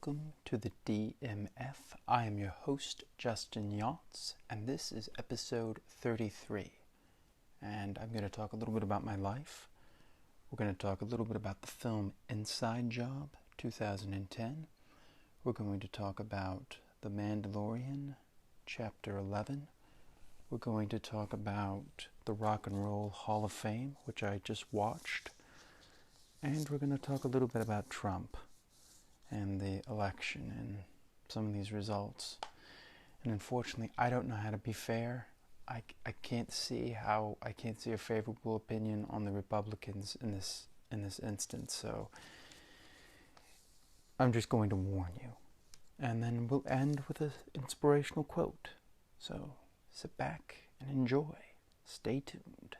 Welcome to the DMF. I am your host, Justin Yachts, and this is episode 33. And I'm going to talk a little bit about my life. We're going to talk a little bit about the film Inside Job, 2010. We're going to talk about The Mandalorian, Chapter 11. We're going to talk about the Rock and Roll Hall of Fame, which I just watched. And we're going to talk a little bit about Trump and the election and some of these results. And unfortunately, I don't know how to be fair. I can't see a favorable opinion on the Republicans in this instance. So I'm just going to warn you. And then we'll end with an inspirational quote. So sit back and enjoy. Stay tuned.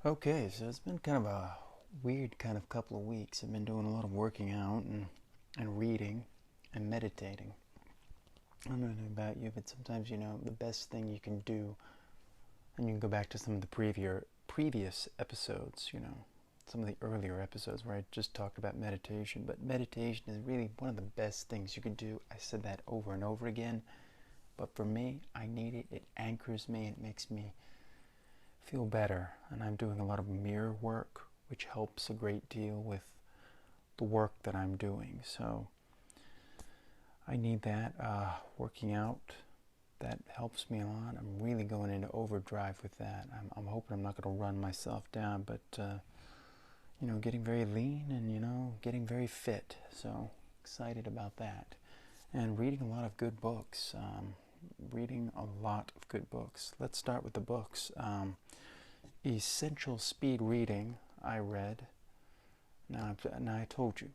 Okay, so it's been kind of a weird kind of couple of weeks. I've been doing a lot of working out and reading and meditating. I don't know about you, but sometimes, the best thing you can do, and you can go back to some of the previous episodes, some of the earlier episodes where I just talked about meditation, but meditation is really one of the best things you can do. I said that over and over again, but for me, I need it. It anchors me, it makes me feel better, and I'm doing a lot of mirror work, which helps a great deal with the work that I'm doing. So I need that. Working out, that helps me a lot. I'm really going into overdrive with that. I'm hoping I'm not going to run myself down, but getting very lean and getting very fit. So excited about that, and reading a lot of good books. Let's start with the books. Essential Speed Reading, I read. Now I told you,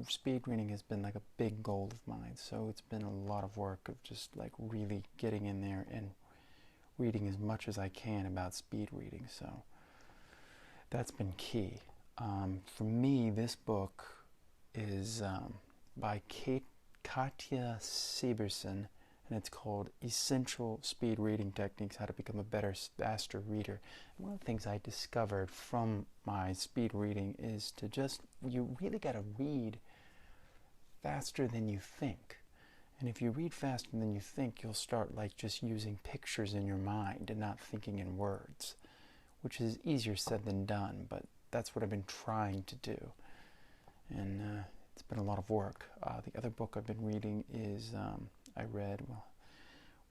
speed reading has been like a big goal of mine, so it's been a lot of work of just like really getting in there and reading as much as I can about speed reading, so that's been key. For me, this book is by Katja Seberson, and it's called Essential Speed Reading Techniques, How to Become a Better, Faster Reader. And one of the things I discovered from my speed reading is you really got to read faster than you think. And if you read faster than you think, you'll start like just using pictures in your mind and not thinking in words, which is easier said than done, but that's what I've been trying to do. And it's been a lot of work. The other book I've been reading is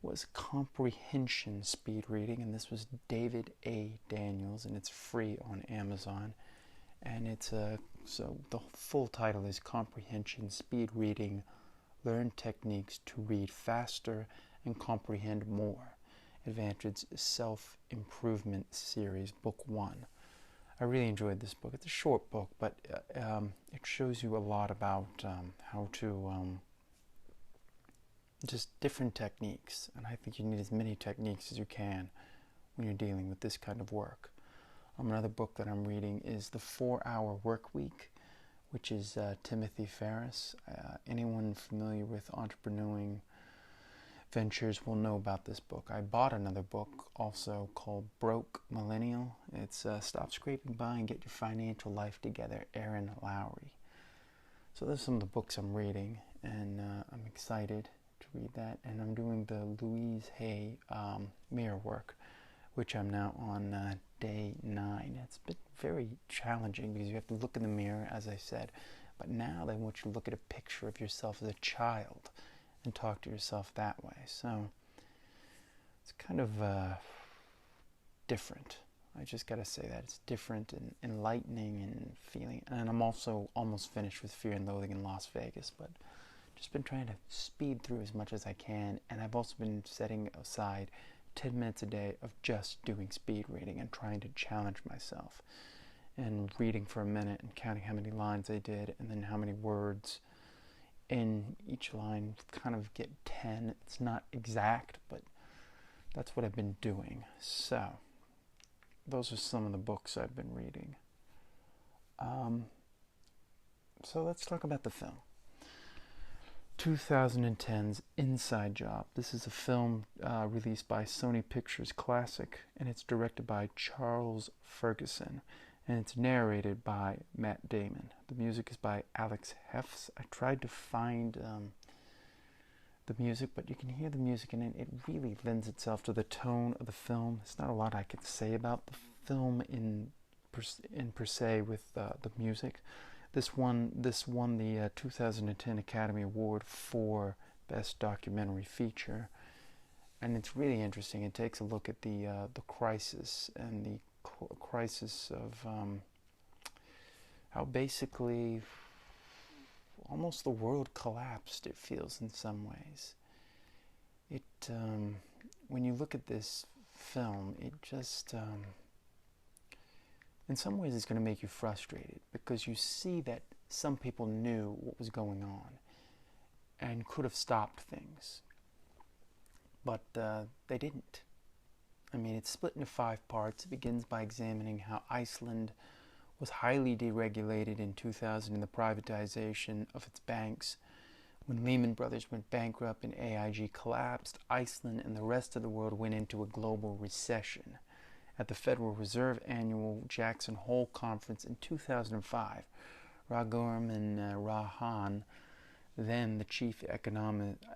was Comprehension Speed Reading, and this was David A. Daniels, and it's free on Amazon. And it's so the full title is Comprehension Speed Reading: Learn Techniques to Read Faster and Comprehend More. Advantage Self-Improvement Series, Book 1. I really enjoyed this book. It's a short book, but it shows you a lot about how to just different techniques. And I think you need as many techniques as you can when you're dealing with this kind of work. Another book that I'm reading is The 4-Hour Workweek, which is Timothy Ferriss. Anyone familiar with entrepreneuring ventures will know about this book. I bought another book also called Broke Millennial. It's Stop Scraping By and Get Your Financial Life Together, Aaron Lowry. So those are some of the books I'm reading, and I'm excited to read that. And I'm doing the Louise Hay mirror work, which I'm now on day 9. It's been very challenging because you have to look in the mirror, as I said, but now they want you to look at a picture of yourself as a child and talk to yourself that way. So it's kind of different. I just got to say that. It's different and enlightening and feeling. And I'm also almost finished with Fear and Loathing in Las Vegas, but just been trying to speed through as much as I can. And I've also been setting aside 10 minutes a day of just doing speed reading and trying to challenge myself. And reading for a minute and counting how many lines I did and then how many words in each line, kind of get 10. It's not exact, but that's what I've been doing. So those are some of the books I've been reading. So let's talk about the film. 2010's Inside Job. This is a film released by Sony Pictures Classic, and it's directed by Charles Ferguson, and it's narrated by Matt Damon. The music is by Alex Hefts. I tried to find the music, but you can hear the music, and it really lends itself to the tone of the film. There's not a lot I can say about the film in per se with the music. This won the 2010 Academy Award for Best Documentary Feature, and it's really interesting. It takes a look at the crisis and the crisis of how basically almost the world collapsed. It feels in some ways. It when you look at this film, it just in some ways it's going to make you frustrated, because you see that some people knew what was going on and could have stopped things, but they didn't. I mean, it's split into 5 parts. It begins by examining how Iceland was highly deregulated in 2000 in the privatization of its banks. When Lehman Brothers went bankrupt and AIG collapsed, Iceland and the rest of the world went into a global recession. At the Federal Reserve Annual Jackson Hole Conference in 2005, Raghuram Rajan, then the chief economist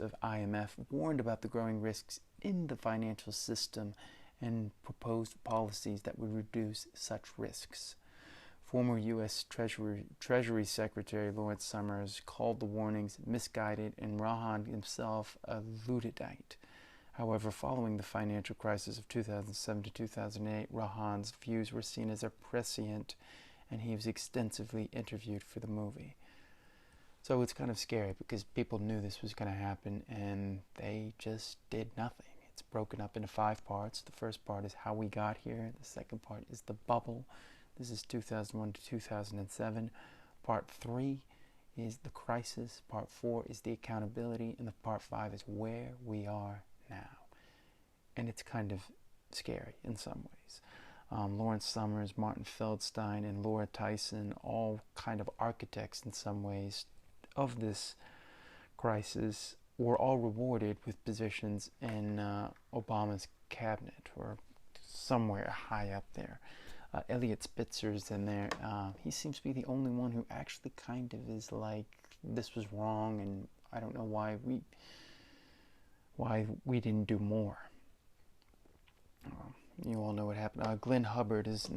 of IMF, warned about the growing risks in the financial system and proposed policies that would reduce such risks. Former U.S. Treasury Secretary Lawrence Summers called the warnings misguided, and Rajan himself a Luddite. However, following the financial crisis of 2007 to 2008, Rajan's views were seen as prescient, and he was extensively interviewed for the movie. So it's kind of scary, because people knew this was going to happen, and they just did nothing. It's broken up into 5 parts. The first part is how we got here. The second part is the bubble. This is 2001 to 2007. Part 3 is the crisis. Part 4 is the accountability. And the part 5 is where we are now. And it's kind of scary in some ways. Lawrence Summers, Martin Feldstein, and Laura Tyson, all kind of architects in some ways of this crisis, were all rewarded with positions in Obama's cabinet, or somewhere high up there. Elliot Spitzer's in there. He seems to be the only one who actually kind of is like, this was wrong, and I don't know why we didn't do more. You all know what happened. Glenn Hubbard is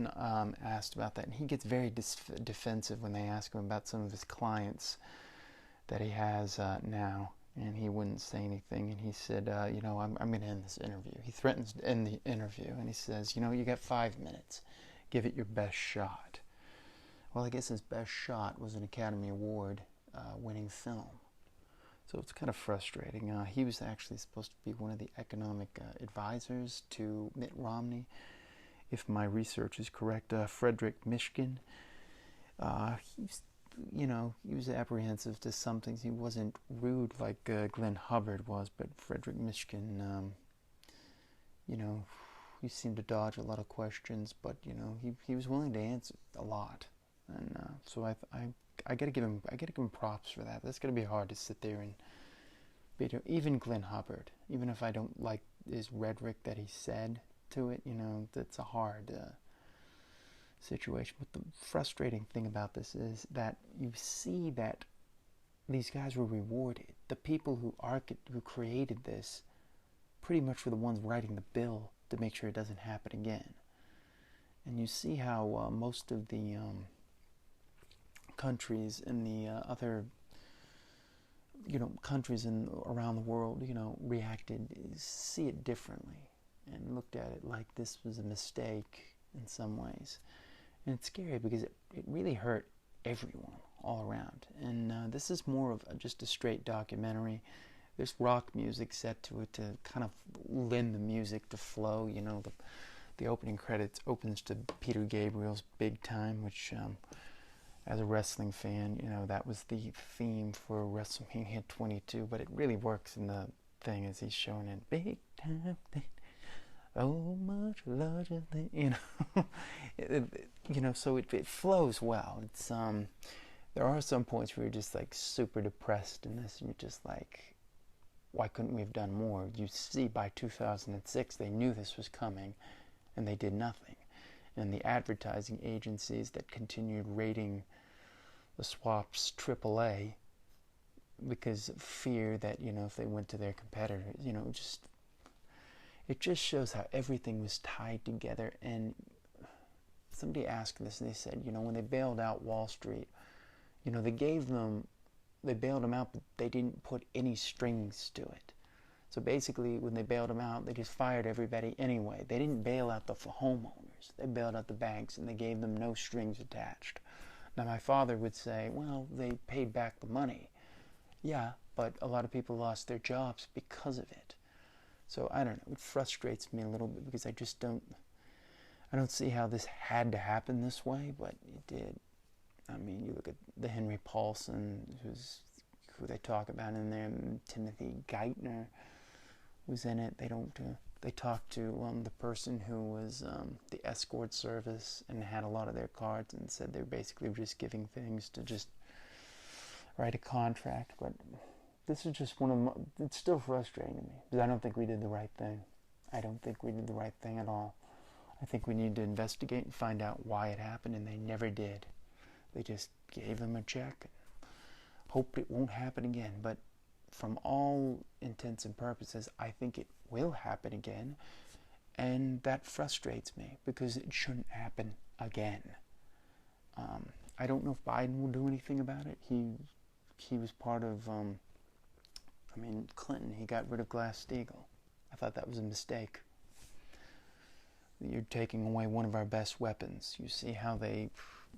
asked about that, and he gets very defensive when they ask him about some of his clients that he has now, and he wouldn't say anything. And he said, I'm going to end this interview. He threatens to end the interview, and he says, you got 5 minutes. Give it your best shot. Well, I guess his best shot was an Academy Award winning film. So it's kind of frustrating. He was actually supposed to be one of the economic advisors to Mitt Romney, if my research is correct. Frederick Mishkin, he was apprehensive to some things. He wasn't rude like Glenn Hubbard was, but Frederick Mishkin, he seemed to dodge a lot of questions, but he was willing to answer a lot, and so I gotta give him props for that. That's gonna be hard to sit there and even Glenn Hubbard, even if I don't like his rhetoric that he said to it, that's a hard situation. But the frustrating thing about this is that you see that these guys were rewarded. The people who created this pretty much were the ones writing the bill to make sure it doesn't happen again. And you see how most of the countries in the other countries around the world reacted, see it differently, and looked at it like this was a mistake in some ways. And it's scary because it really hurt everyone all around. And this is more of just a straight documentary. There's rock music set to it to kind of lend the music to flow. The opening credits opens to Peter Gabriel's Big Time, which as a wrestling fan, that was the theme for WrestleMania 22, but it really works in the thing as he's showing it. Big time, oh much larger than, so it flows well. It's there are some points where you're just like super depressed in this, and you're just like, why couldn't we have done more? You see, by 2006, they knew this was coming, and they did nothing. And the advertising agencies that continued rating the swaps AAA because of fear that, if they went to their competitors, it just shows how everything was tied together. And somebody asked this, and they said, when they bailed out Wall Street, they bailed them out, but they didn't put any strings to it. So basically, when they bailed them out, they just fired everybody anyway. They didn't bail out the homeowners. They bailed out the banks, and they gave them no strings attached. Now, my father would say, well, they paid back the money. Yeah, but a lot of people lost their jobs because of it. So, I don't know. It frustrates me a little bit because I don't see how this had to happen this way, but it did. I mean, you look at the Henry Paulson, who they talk about in there, and Timothy Geithner was in it. They talked to the person who was the escort service and had a lot of their cards, and said they're basically just giving things to just write a contract. But this is just it's still frustrating to me, because I don't think we did the right thing. I don't think we did the right thing at all. I think we need to investigate and find out why it happened, and they never did. They just gave him a check and hoped it won't happen again. But from all intents and purposes, I think it will happen again. And that frustrates me, because it shouldn't happen again. I don't know if Biden will do anything about it. He was part of, Clinton, he got rid of Glass-Steagall. I thought that was a mistake. You're taking away one of our best weapons. You see how they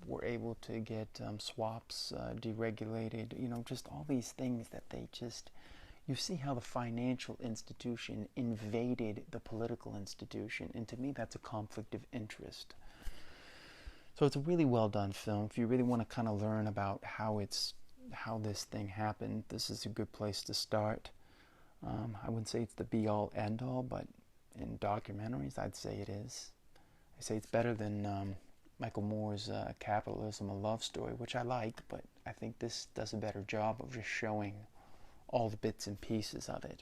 were able to get swaps deregulated, just all these things that you see how the financial institution invaded the political institution, and to me that's a conflict of interest. So it's a really well done film. If you really want to kind of learn about how this thing happened, this is a good place to start. I wouldn't say it's the be-all, end-all, but in documentaries, I'd say it is. I say it's better than Michael Moore's Capitalism, a Love Story, which I liked, but I think this does a better job of just showing all the bits and pieces of it.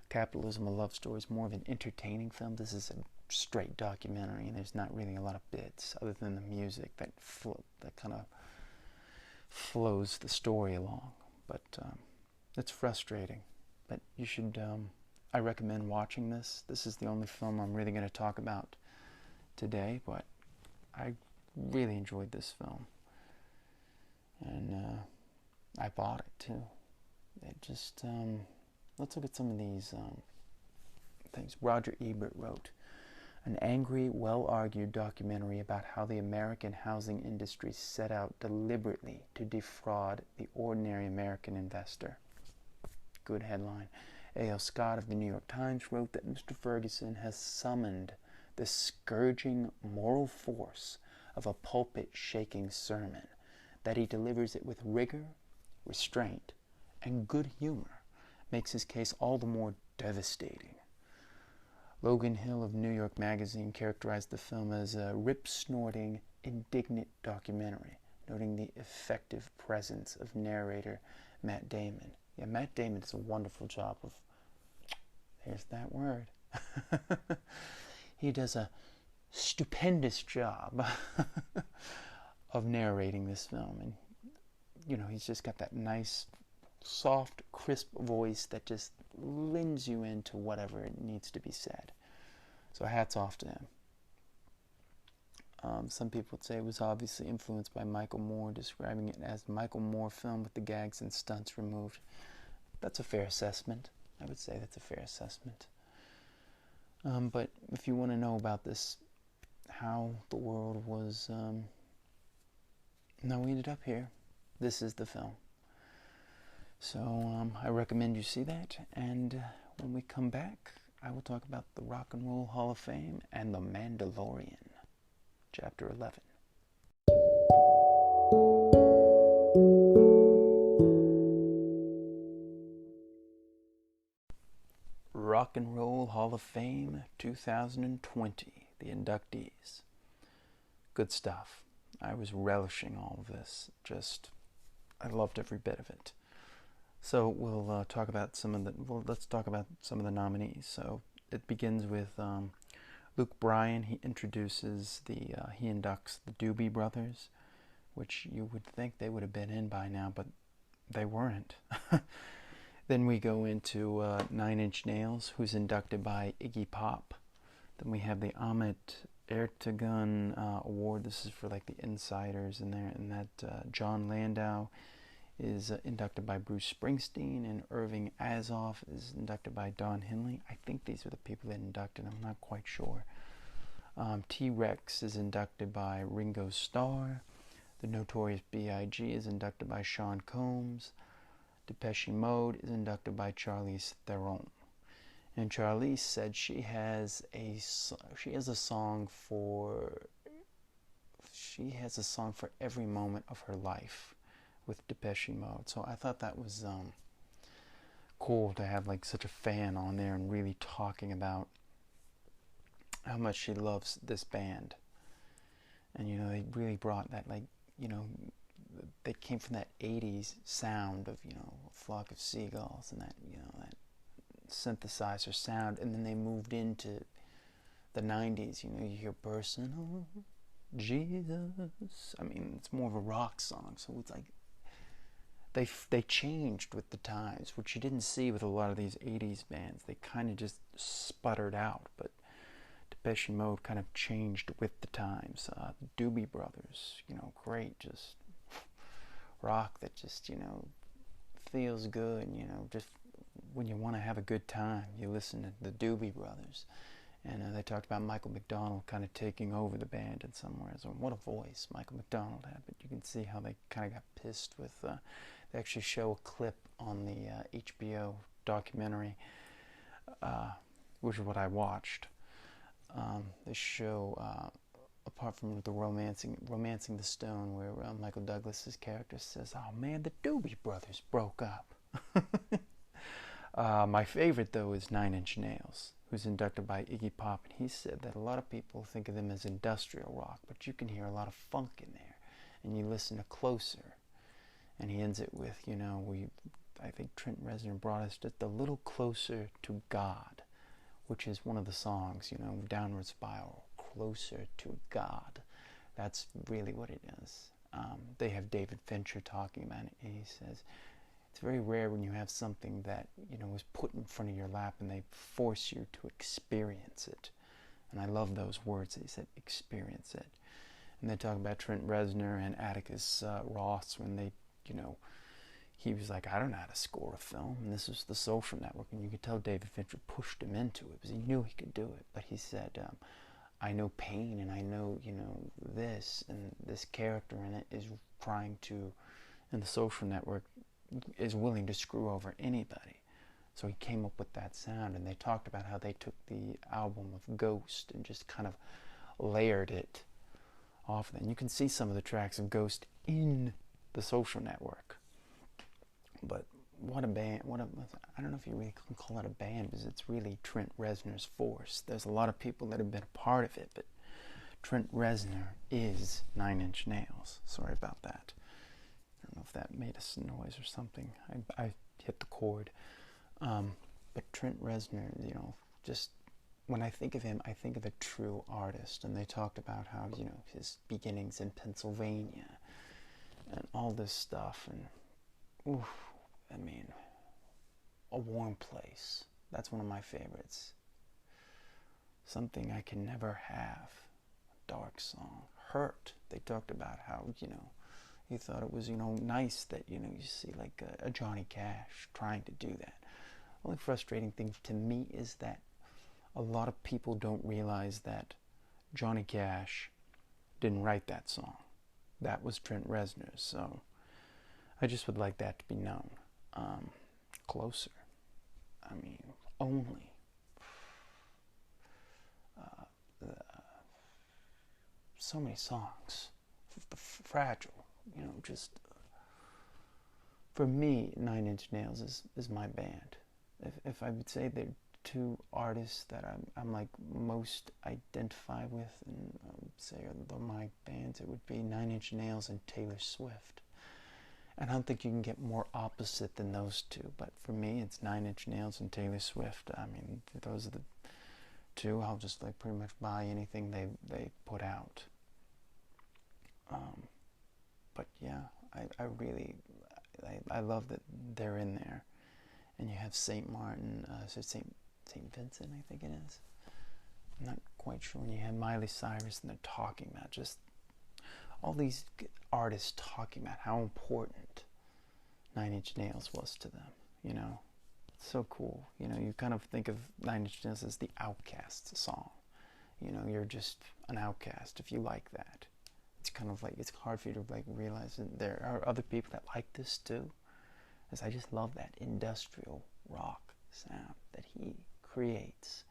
Capitalism, a Love Story is more of an entertaining film. This is a straight documentary, and there's not really a lot of bits other than the music that kind of flows the story along. But it's frustrating. But you should, I recommend watching this. This is the only film I'm really going to talk about today, but I really enjoyed this film, and I bought it too. It just let's look at some of these things. Roger Ebert wrote, an angry, well-argued documentary about how the American housing industry set out deliberately to defraud the ordinary American investor. Good headline. A.L. Scott of the New York Times wrote that Mr. Ferguson has summoned the scourging moral force of a pulpit-shaking sermon, that he delivers it with rigor, restraint, and good humor, makes his case all the more devastating. Logan Hill of New York Magazine characterized the film as a rip-snorting, indignant documentary, noting the effective presence of narrator Matt Damon. Yeah, Matt Damon does a wonderful job of, there's that word, he does a stupendous job of narrating this film. And, he's just got that nice, soft, crisp voice that just lends you into whatever it needs to be said. So hats off to him. Some people would say it was obviously influenced by Michael Moore, describing it as Michael Moore film with the gags and stunts removed. That's a fair assessment. I would say that's a fair assessment. But if you want to know about this, how the world was, we ended up here, this is the film. So I recommend you see that, and when we come back, I will talk about the Rock and Roll Hall of Fame and The Mandalorian, Chapter 11. Rock and Roll Hall of Fame 2020, the inductees. Good stuff. I was relishing all of this, just I loved every bit of it. So we'll talk about let's talk about some of the nominees. So it begins with Luke Bryan. He inducts the Doobie Brothers, which you would think they would have been in by now, but they weren't. Then we go into Nine Inch Nails, who's inducted by Iggy Pop. Then we have the Ahmet Ertegun Award. This is for like the insiders in there, and that John Landau is inducted by Bruce Springsteen, and Irving Azoff is inducted by Don Henley. I think these are the people that inducted. I'm not quite sure. T-Rex is inducted by Ringo Starr. The Notorious B.I.G. is inducted by Sean Combs. Depeche Mode is inducted by Charlize Theron. And Charlize said she has a song for every moment of her life with Depeche Mode. So I thought that was cool to have like such a fan on there and really talking about how much she loves this band. And you know, they really brought that, like, you know, they came from that 80s sound of, you know, a flock of seagulls and that, you know, that synthesizer sound, and then they moved into the 90s. You know, you hear Personal Jesus. I mean, it's more of a rock song, so it's like they changed with the times, which you didn't see with a lot of these 80s bands. They kind of just sputtered out, but Depeche Mode kind of changed with the times. The Doobie Brothers, you know, great, just rock that just, you know, feels good, you know, just when you want to have a good time, you listen to the Doobie Brothers. And they talked about Michael McDonald kind of taking over the band in some ways. And what a voice Michael McDonald had. But you can see how they kind of got pissed with... they actually show a clip on the HBO documentary, which is what I watched. They show, apart from the Romancing the Stone, where Michael Douglas's character says, "Oh man, the Doobie Brothers broke up." My favorite, though, is Nine Inch Nails, who's inducted by Iggy Pop, and he said that a lot of people think of them as industrial rock, but you can hear a lot of funk in there, and you listen to Closer, and he ends it with, you know, I think Trent Reznor brought us just a little closer to God, which is one of the songs, you know, Downward Spiral, Closer to God. That's really what it is. They have David Fincher talking about it, and he says, it's very rare when you have something that, you know, is put in front of your lap and they force you to experience it. And I love those words. They said, experience it. And they talk about Trent Reznor and Atticus Ross when they, you know, he was like, I don't know how to score a film. And this was The Social Network. And you could tell David Fincher pushed him into it because he knew he could do it. But he said, I know pain and I know, you know, this. And this character in it is trying to, in The Social Network, is willing to screw over anybody. So he came up with that sound, and they talked about how they took the album of Ghost and just kind of layered it off. And you can see some of the tracks of Ghost in The Social Network. But what a band, I don't know if you really can call it a band, because it's really Trent Reznor's force. There's a lot of people that have been a part of it, but Trent Reznor is Nine Inch Nails. Sorry about that. I don't know if that made a noise or something. I hit the chord. But Trent Reznor, you know, just when I think of him, I think of a true artist. And they talked about how, you know, his beginnings in Pennsylvania and all this stuff. And, oof, I mean, A Warm Place. That's one of my favorites. Something I Can Never Have. A dark song. Hurt. They talked about how, you know, he thought it was, you know, nice that, you know, you see like a Johnny Cash trying to do that. The only frustrating thing to me is that a lot of people don't realize that Johnny Cash didn't write that song. That was Trent Reznor's. So I just would like that to be known. Closer. I mean, Only. So many songs. Fragile. You know, just for me, Nine Inch Nails is my band. If I would say there are two artists that I'm like most identify with, and I would say are my bands, it would be Nine Inch Nails and Taylor Swift. And I don't think you can get more opposite than those two. But for me, it's Nine Inch Nails and Taylor Swift. I mean, those are the two. I'll just like pretty much buy anything they put out. But yeah, I really love that they're in there. And you have St. Martin, so St. Vincent, I think it is. I'm not quite sure. And you have Miley Cyrus, and they're talking about just all these artists talking about how important Nine Inch Nails was to them. You know, it's so cool. You know, you kind of think of Nine Inch Nails as the outcast song. You know, you're just an outcast if you like that. It's kind of like, it's hard for you to like realize that there are other people that like this too. Because I just love that industrial rock sound that he creates.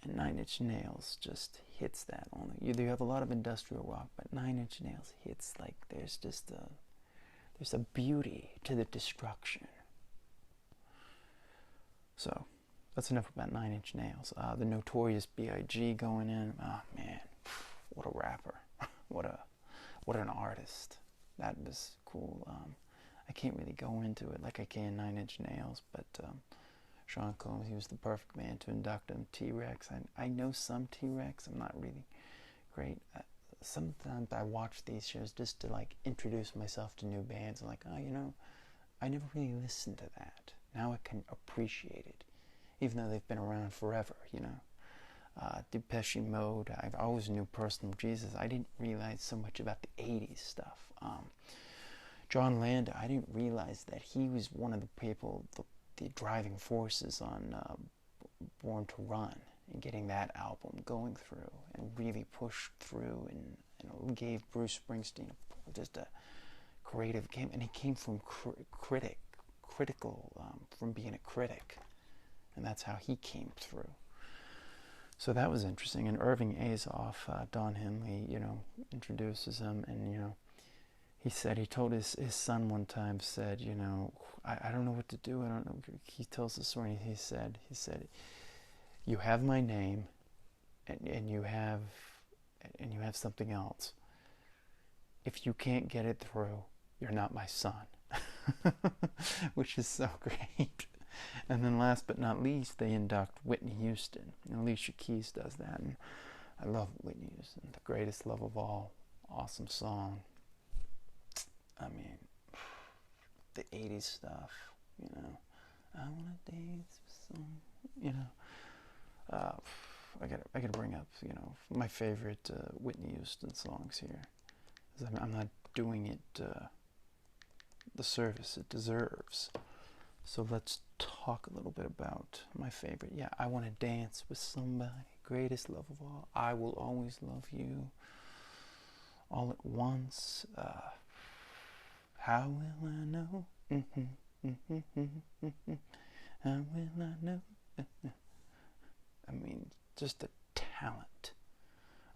And Nine Inch Nails just hits that on it. You have a lot of industrial rock, but Nine Inch Nails hits like there's just there's a beauty to the destruction. So that's enough about Nine Inch Nails. The Notorious B.I.G. going in. Oh man, what a rapper! what an artist. That was cool. I can't really go into it like I can Nine Inch Nails, but Sean Combs, he was the perfect man to induct him. T-Rex, I know some T-Rex. I'm not really great. Sometimes I watch these shows just to like introduce myself to new bands. I'm like, oh, you know, I never really listened to that. Now I can appreciate it, even though they've been around forever, you know. Depeche Mode, I always knew Personal Jesus. I didn't realize so much about the 80s stuff. John Landau, I didn't realize that he was one of the people, the driving forces on Born to Run, and getting that album going through and really pushed through and gave Bruce Springsteen just a creative game. And he came from critical, from being a critic, and that's how he came through. So that was interesting. And Irving Azoff, Don Henley, you know, introduces him, and you know, he told his son one time, said, you know, I don't know what to do. I don't know. He tells the story. And he said, you have my name, and you have something else. If you can't get it through, you're not my son, which is so great. And then last but not least, they induct Whitney Houston. And Alicia Keys does that. And I love Whitney Houston, The Greatest Love of All. Awesome song. I mean, the 80s stuff, you know. I want to dance with some, you know. I gotta bring up, you know, my favorite Whitney Houston songs here. I'm not doing it the service it deserves. So let's talk a little bit about my favorite. Yeah, I Want to Dance with Somebody, Greatest Love of All, I Will Always Love You, All at Once, How Will I Know? How will I know? I mean, just the talent.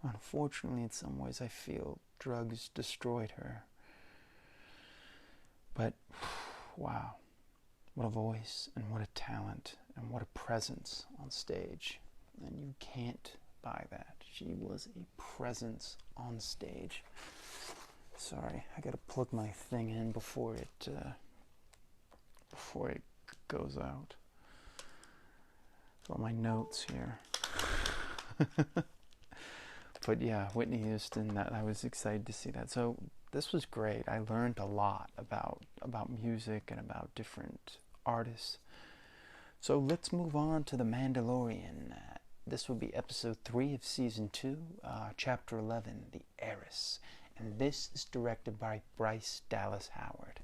Unfortunately, in some ways, I feel drugs destroyed her. But, wow. What a voice, and what a talent, and what a presence on stage. And you can't buy that. She was a presence on stage. Sorry, I gotta plug my thing in before it goes out. So my notes here. But yeah, Whitney Houston, I was excited to see that. So this was great. I learned a lot about music and about different artists. So let's move on to The Mandalorian. This will be episode 3 of season 2, chapter 11, The Heiress. And this is directed by Bryce Dallas Howard.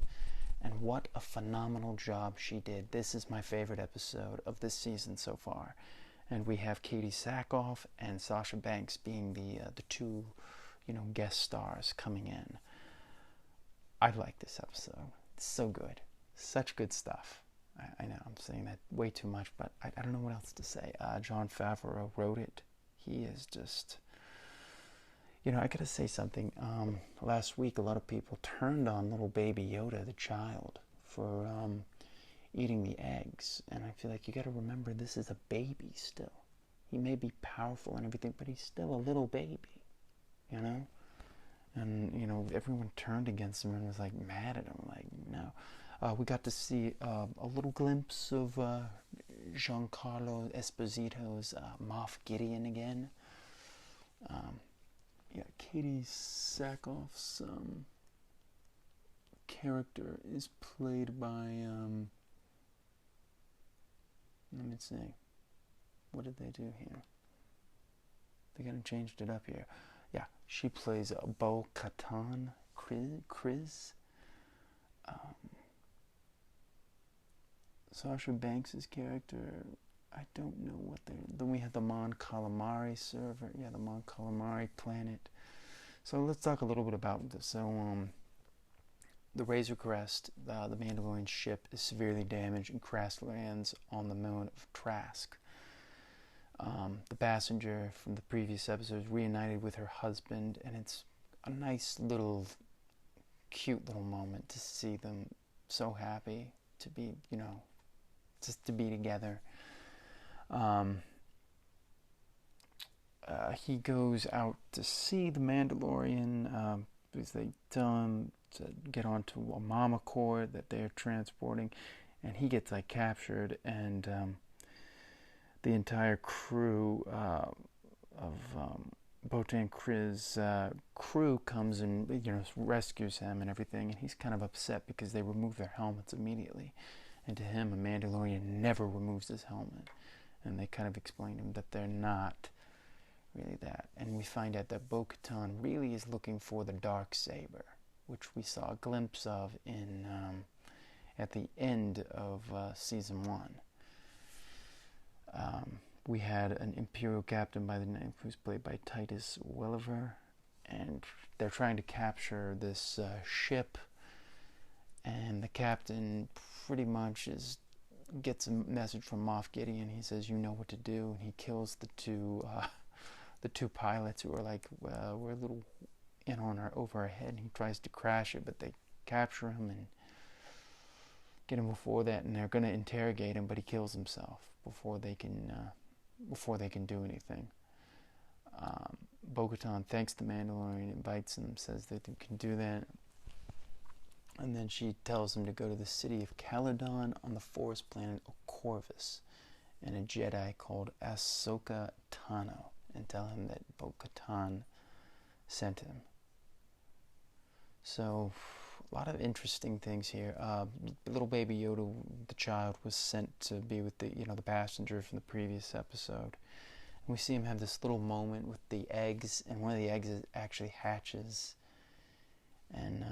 And what a phenomenal job she did. This is my favorite episode of this season so far. And we have Katie Sackhoff and Sasha Banks being the two, you know, guest stars coming in. I like this episode. It's so good. Such good stuff. I know I'm saying that way too much, but I don't know what else to say. Jon Favreau wrote it. He is just... You know, I gotta say something. Last week, a lot of people turned on little baby Yoda, the child, for eating the eggs. And I feel like you gotta remember, this is a baby still. He may be powerful and everything, but he's still a little baby, you know? And, you know, everyone turned against him and was, like, mad at him. Like, no. We got to see a little glimpse of Giancarlo Esposito's Moff Gideon again. Yeah, Katie Sackhoff's character is played by, let me see, what did they do here? They kind of changed it up here. Yeah, she plays Bo-Katan Kryze. Sasha Banks' character, I don't know what they're... Then we had the Mon Calamari server. Yeah, the Mon Calamari planet. So let's talk a little bit about this. So, the Razor Crest, the Mandalorian ship, is severely damaged and crash lands on the moon of Trask. The passenger from the previous episode is reunited with her husband, and it's a nice little, cute little moment to see them so happy to be, you know, just to be together. He goes out to see the Mandalorian because they tell him to get onto a mama core that they're transporting, and he gets like captured, and the entire crew of Bo-Katan Kryze crew comes and, you know, rescues him and everything, and he's kind of upset because they remove their helmets immediately, and to him a Mandalorian never removes his helmet, and they kind of explain to him that they're not really that. And we find out that Bo-Katan really is looking for the dark saber, which we saw a glimpse of in at the end of season 1. We had an Imperial captain by the name, who's played by Titus Welliver, and they're trying to capture this ship, and the captain pretty much gets a message from Moff Gideon. He says, "You know what to do," and he kills the two pilots who are like, well, we're a little in on over our head, and he tries to crash it, but they capture him and get him before that, and they're going to interrogate him, but he kills himself before they can do anything. Bo-Katan thanks the Mandalorian, invites him, says that they can do that, and then she tells him to go to the city of Caledon on the forest planet Corvus, and a Jedi called Ahsoka Tano, and tell him that Bo-Katan sent him. So, a lot of interesting things here. Little baby Yoda, the child, was sent to be with the passenger from the previous episode. And we see him have this little moment with the eggs, and one of the eggs actually hatches. And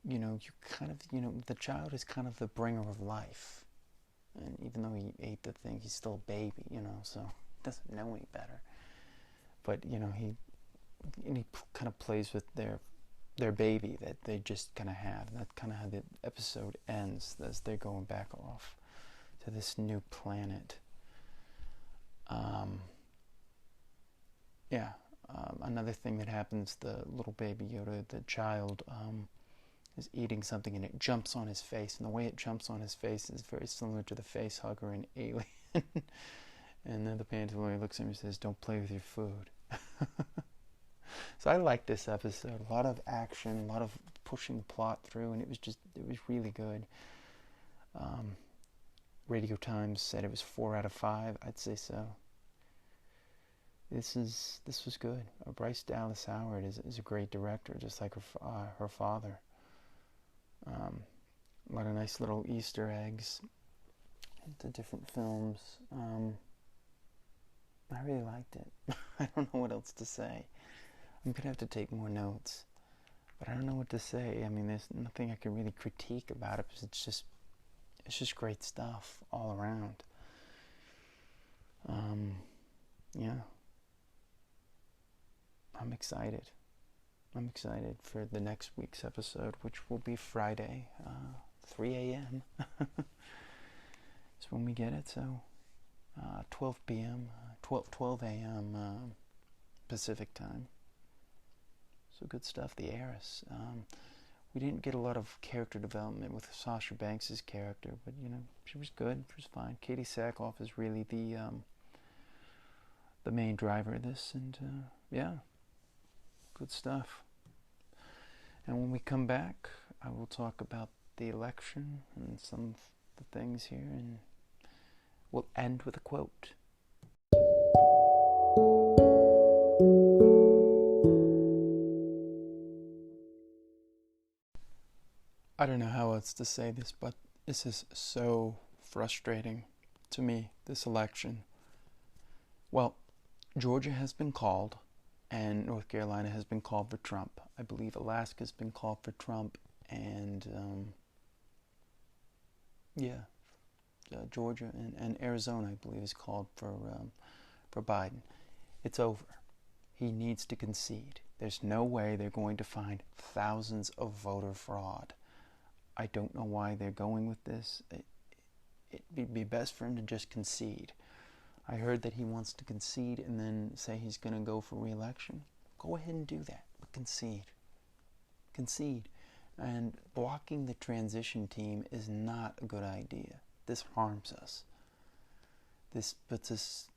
the child is kind of the bringer of life. And even though he ate the thing, he's still a baby, so he doesn't know any better. But he kind of plays with their baby that they just kind of have. And that's kind of how the episode ends, as they're going back off to this new planet. Another thing that happens, the little baby Yoda, the child, is eating something, and it jumps on his face, and the way it jumps on his face is very similar to the face hugger in Alien. And then the Mandalorian looks at him and says, "Don't play with your food." So I liked this episode. A lot of action, a lot of pushing the plot through, and it was really good. Radio Times said it was 4 out of 5. I'd say so. This was good. Bryce Dallas Howard is a great director, just like her father. A lot of nice little Easter eggs into different films. I really liked it. I don't know what else to say. I'm going to have to take more notes. But I don't know what to say. I mean, there's nothing I can really critique about it, because it's just great stuff all around. Yeah. I'm excited. I'm excited for the next week's episode, which will be Friday, 3 a.m. That's when we get it. So 12 p.m., 12 a.m. Pacific time. So good stuff. The Heiress. We didn't get a lot of character development with Sasha Banks' character, but she was good. She was fine. Katie Sackhoff is really the main driver of this, and yeah, Good stuff. And when we come back, I will talk about the election and some of the things here, and we'll end with a quote. I don't know how else to say this, but this is so frustrating to me, this election. Well, Georgia has been called, and North Carolina has been called for Trump. I believe Alaska has been called for Trump, and Georgia and Arizona, I believe, is called for Biden. It's over. He needs to concede. There's no way they're going to find thousands of voter fraud. I don't know why they're going with this. It'd be best for him to just concede. I heard that he wants to concede and then say he's going to go for re-election. Go ahead and do that, but concede. Concede. And blocking the transition team is not a good idea. This harms us. This puts us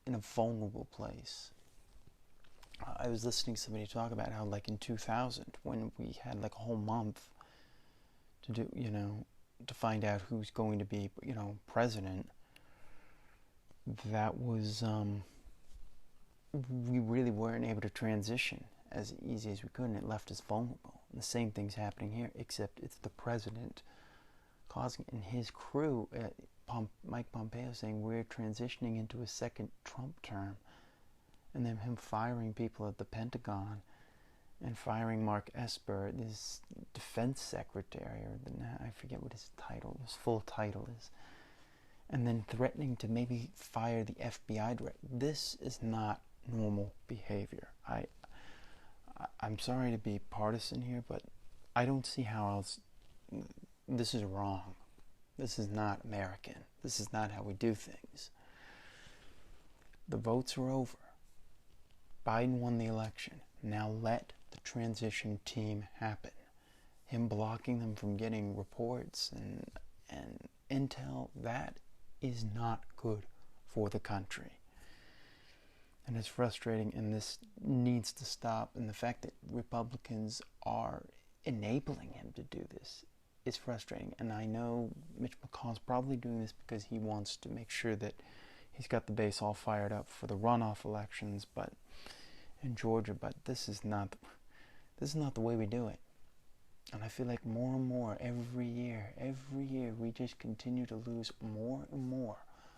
in a vulnerable place. I was listening to somebody talk about how, like in 2000, when we had like a whole month to do, to find out who's going to be, president, that was, we really weren't able to transition as easy as we could, and it left us vulnerable. And the same thing's happening here, except it's the president causing it, and his crew, Mike Pompeo, saying we're transitioning into a second Trump term, and then him firing people at the Pentagon and firing Mark Esper, this defense secretary, or I forget what his full title is, and then threatening to maybe fire the FBI director. This is not normal behavior. I'm sorry to be partisan here, but I don't see how else. This is wrong. This is not American. This is not how we do things. The votes are over. Biden won the election. Now let the transition team happen. Him blocking them from getting reports and intel, that is not good for the country. And it's frustrating, and this needs to stop. And the fact that Republicans are enabling him to do this is frustrating. And I know Mitch McConnell's probably doing this because he wants to make sure that he's got the base all fired up for the runoff elections, but in Georgia. But this is not the way we do it. And I feel like more and more every year we just continue to lose more and more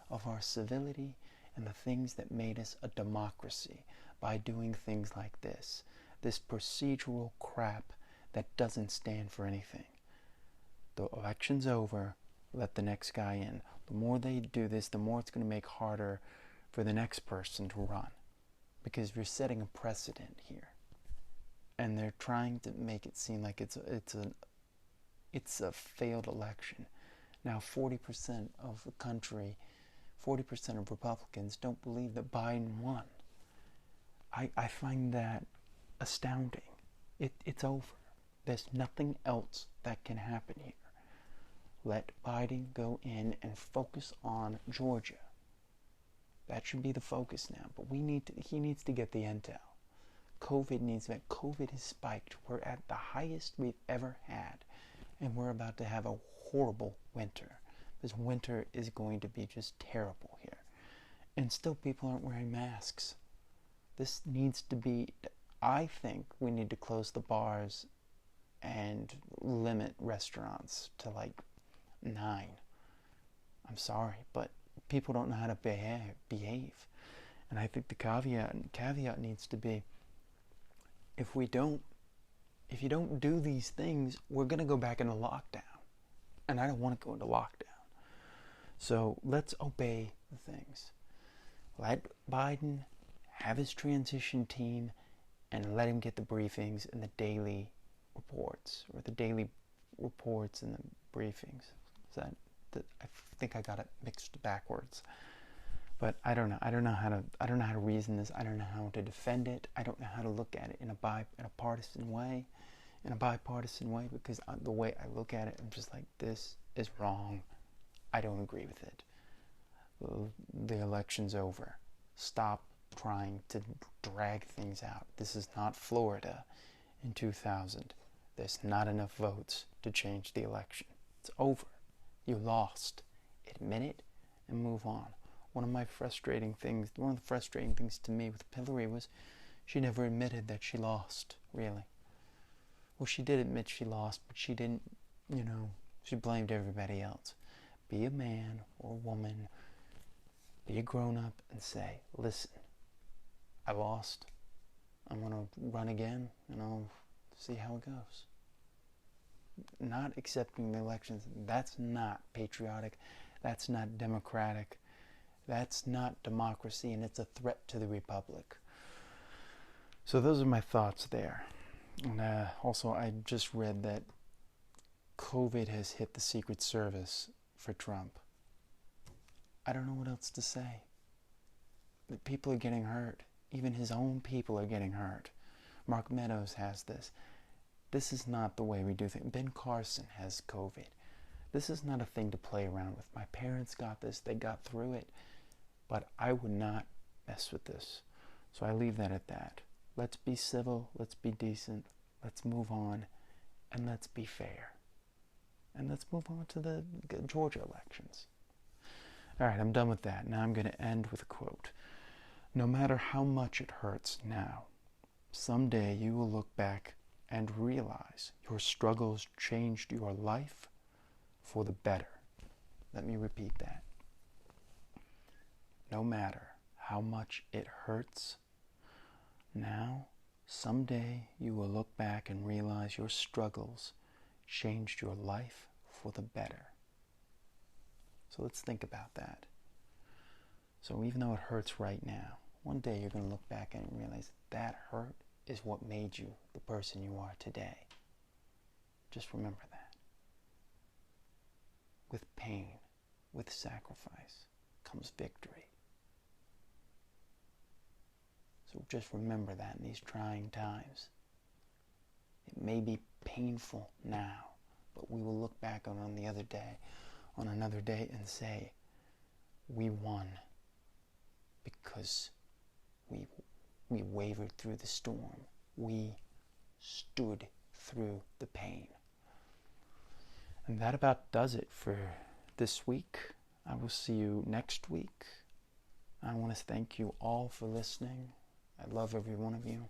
of our civility and the things that made us a democracy by doing things like this procedural crap that doesn't stand for anything. The election's over, let the next guy in. The more they do this, the more it's going to make harder for the next person to run, because you're setting a precedent here. And they're trying to make it seem like it's a failed election. Now 40% of the country, 40% of Republicans don't believe that Biden won. I find that astounding. It's over. There's nothing else that can happen here. Let Biden go in and focus on Georgia. That should be the focus now. But he needs to get the intel. COVID has spiked. We're at the highest we've ever had. And we're about to have a horrible winter. This winter is going to be just terrible here. And still people aren't wearing masks. This needs to be, I think we need to close the bars and limit restaurants to like 9. I'm sorry, but people don't know how to behave. And I think the caveat needs to be, if you don't do these things, we're going to go back into lockdown. And I don't want to go into lockdown. So let's obey the things. Let Biden have his transition team and let him get the briefings and the daily reports, or the daily reports and the briefings. I think I got it mixed backwards. But I don't know. I don't know how to reason this. I don't know how to defend it. I don't know how to look at it in a bipartisan way, because the way I look at it, I'm just like, this is wrong. I don't agree with it. The election's over. Stop trying to drag things out. This is not Florida in 2000. There's not enough votes to change the election. It's over. You lost. Admit it and move on. One of the frustrating things to me with Hillary was she never admitted that she lost, really. Well, she did admit she lost, but she didn't, she blamed everybody else. Be a man or a woman, be a grown-up and say, listen, I lost. I'm going to run again, and I'll see how it goes. Not accepting the elections, that's not patriotic. That's not democratic. That's not democracy, and it's a threat to the republic. So those are my thoughts there. And also, I just read that COVID has hit the Secret Service for Trump. I don't know what else to say. The people are getting hurt. Even his own people are getting hurt. Mark Meadows has this. This is not the way we do things. Ben Carson has COVID. This is not a thing to play around with. My parents got this. They got through it. But I would not mess with this. So I leave that at that. Let's be civil. Let's be decent. Let's move on. And let's be fair. And let's move on to the Georgia elections. All right, I'm done with that. Now I'm going to end with a quote. No matter how much it hurts now, someday you will look back and realize your struggles changed your life for the better. Let me repeat that. No matter how much it hurts now, someday you will look back and realize your struggles changed your life for the better. So let's think about that. So even though it hurts right now, one day you're going to look back and realize that hurt is what made you the person you are today. Just remember that. With pain, with sacrifice, comes victory. So just remember that in these trying times. It may be painful now, but we will look back on another day and say, we won because we wavered through the storm. We stood through the pain. And that about does it for this week. I will see you next week. I want to thank you all for listening. I love every one of you,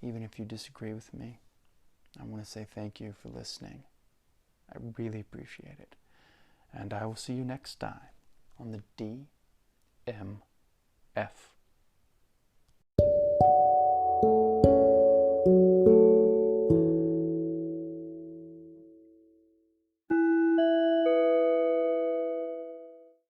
even if you disagree with me. I want to say thank you for listening. I really appreciate it. And I will see you next time on the DMF.